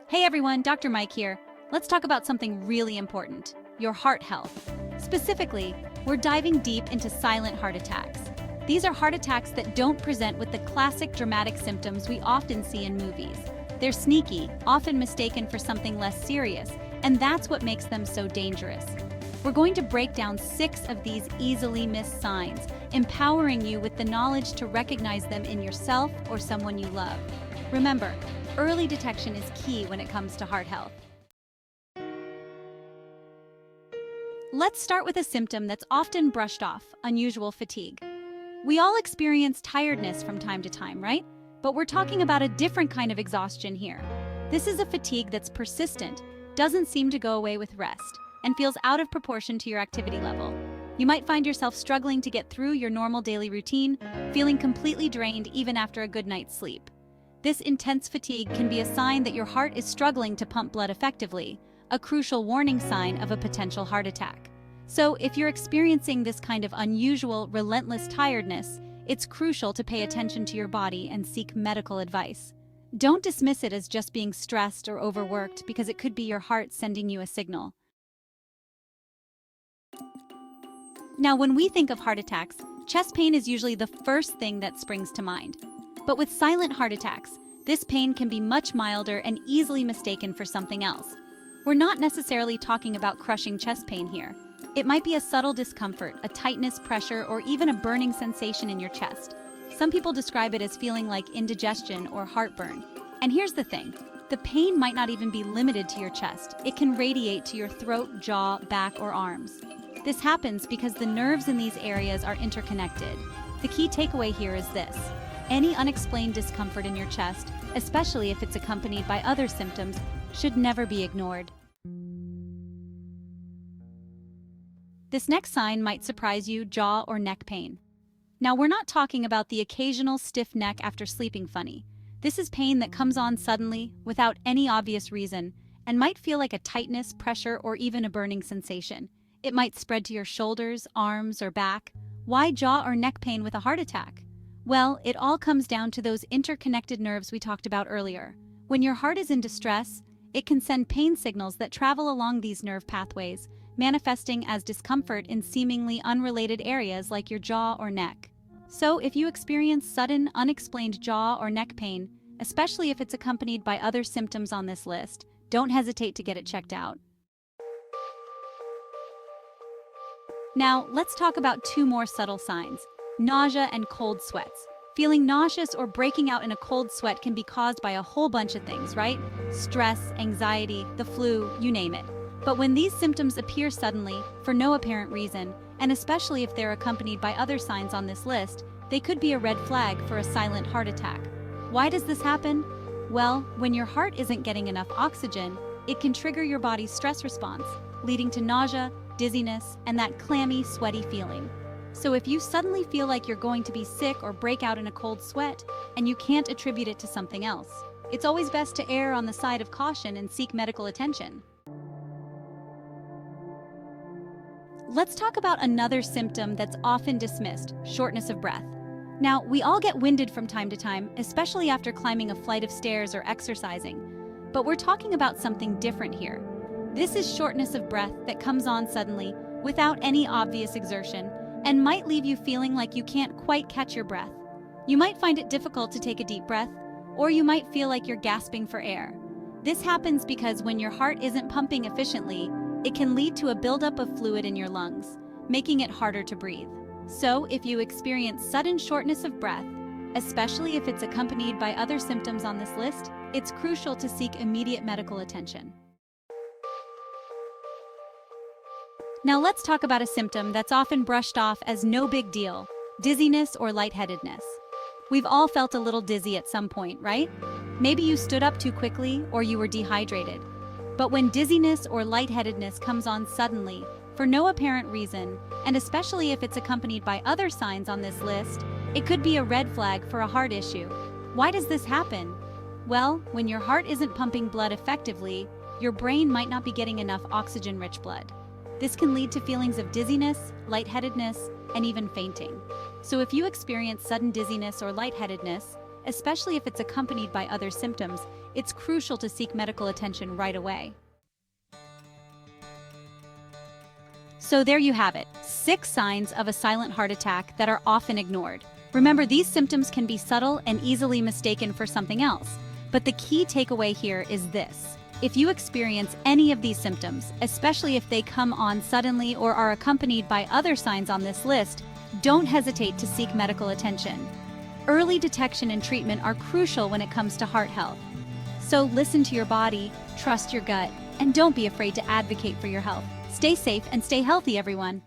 Hey everyone, Dr. Mike here. Let's talk about something really important, your heart health. Specifically, we're diving deep into silent heart attacks. These are heart attacks that don't present with the classic dramatic symptoms we often see in movies. They're sneaky, often mistaken for something less serious, and that's what makes them so dangerous. We're going to break down 6 of these easily missed signs, empowering you with the knowledge to recognize them in yourself or someone you love. Remember, early detection is key when it comes to heart health. Let's start with a symptom that's often brushed off, unusual fatigue. We all experience tiredness from time to time, right? But we're talking about a different kind of exhaustion here. This is a fatigue that's persistent, doesn't seem to go away with rest, and feels out of proportion to your activity level. You might find yourself struggling to get through your normal daily routine, feeling completely drained even after a good night's sleep. This intense fatigue can be a sign that your heart is struggling to pump blood effectively, a crucial warning sign of a potential heart attack. So, if you're experiencing this kind of unusual, relentless tiredness, it's crucial to pay attention to your body and seek medical advice. Don't dismiss it as just being stressed or overworked, because it could be your heart sending you a signal. Now, when we think of heart attacks, chest pain is usually the first thing that springs to mind. But with silent heart attacks, this pain can be much milder and easily mistaken for something else. We're not necessarily talking about crushing chest pain here. It might be a subtle discomfort, a tightness, pressure, or even a burning sensation in your chest. Some people describe it as feeling like indigestion or heartburn. And here's the thing, the pain might not even be limited to your chest. It can radiate to your throat, jaw, back, or arms. This happens because the nerves in these areas are interconnected. The key takeaway here is this: any unexplained discomfort in your chest, especially if it's accompanied by other symptoms, should never be ignored. This next sign might surprise you: jaw or neck pain. Now, we're not talking about the occasional stiff neck after sleeping funny. This is pain that comes on suddenly, without any obvious reason, and might feel like a tightness, pressure, or even a burning sensation. It might spread to your shoulders, arms, or back. Why jaw or neck pain with a heart attack? Well, it all comes down to those interconnected nerves we talked about earlier. When your heart is in distress, it can send pain signals that travel along these nerve pathways, manifesting as discomfort in seemingly unrelated areas like your jaw or neck. So, if you experience sudden, unexplained jaw or neck pain, especially if it's accompanied by other symptoms on this list, don't hesitate to get it checked out. Now, let's talk about 2 more subtle signs: nausea and cold sweats. Feeling nauseous or breaking out in a cold sweat can be caused by a whole bunch of things, right? Stress, anxiety, the flu, you name it. But when these symptoms appear suddenly, for no apparent reason, and especially if they're accompanied by other signs on this list, they could be a red flag for a silent heart attack. Why does this happen? Well, when your heart isn't getting enough oxygen, it can trigger your body's stress response, leading to nausea, dizziness, and that clammy, sweaty feeling. So if you suddenly feel like you're going to be sick or break out in a cold sweat, and you can't attribute it to something else, it's always best to err on the side of caution and seek medical attention. Let's talk about another symptom that's often dismissed: shortness of breath. Now, we all get winded from time to time, especially after climbing a flight of stairs or exercising. But we're talking about something different here. This is shortness of breath that comes on suddenly, without any obvious exertion, and might leave you feeling like you can't quite catch your breath. You might find it difficult to take a deep breath, or you might feel like you're gasping for air. This happens because when your heart isn't pumping efficiently, it can lead to a buildup of fluid in your lungs, making it harder to breathe. So, if you experience sudden shortness of breath, especially if it's accompanied by other symptoms on this list, it's crucial to seek immediate medical attention. Now let's talk about a symptom that's often brushed off as no big deal: dizziness or lightheadedness. We've all felt a little dizzy at some point, right? Maybe you stood up too quickly or you were dehydrated. But when dizziness or lightheadedness comes on suddenly, for no apparent reason, and especially if it's accompanied by other signs on this list, it could be a red flag for a heart issue. Why does this happen? Well, when your heart isn't pumping blood effectively, your brain might not be getting enough oxygen-rich blood. This can lead to feelings of dizziness, lightheadedness, and even fainting. So if you experience sudden dizziness or lightheadedness, especially if it's accompanied by other symptoms, it's crucial to seek medical attention right away. So there you have it, 6 signs of a silent heart attack that are often ignored. Remember, these symptoms can be subtle and easily mistaken for something else. But the key takeaway here is this. If you experience any of these symptoms, especially if they come on suddenly or are accompanied by other signs on this list, don't hesitate to seek medical attention. Early detection and treatment are crucial when it comes to heart health. So listen to your body, trust your gut, and don't be afraid to advocate for your health. Stay safe and stay healthy, everyone.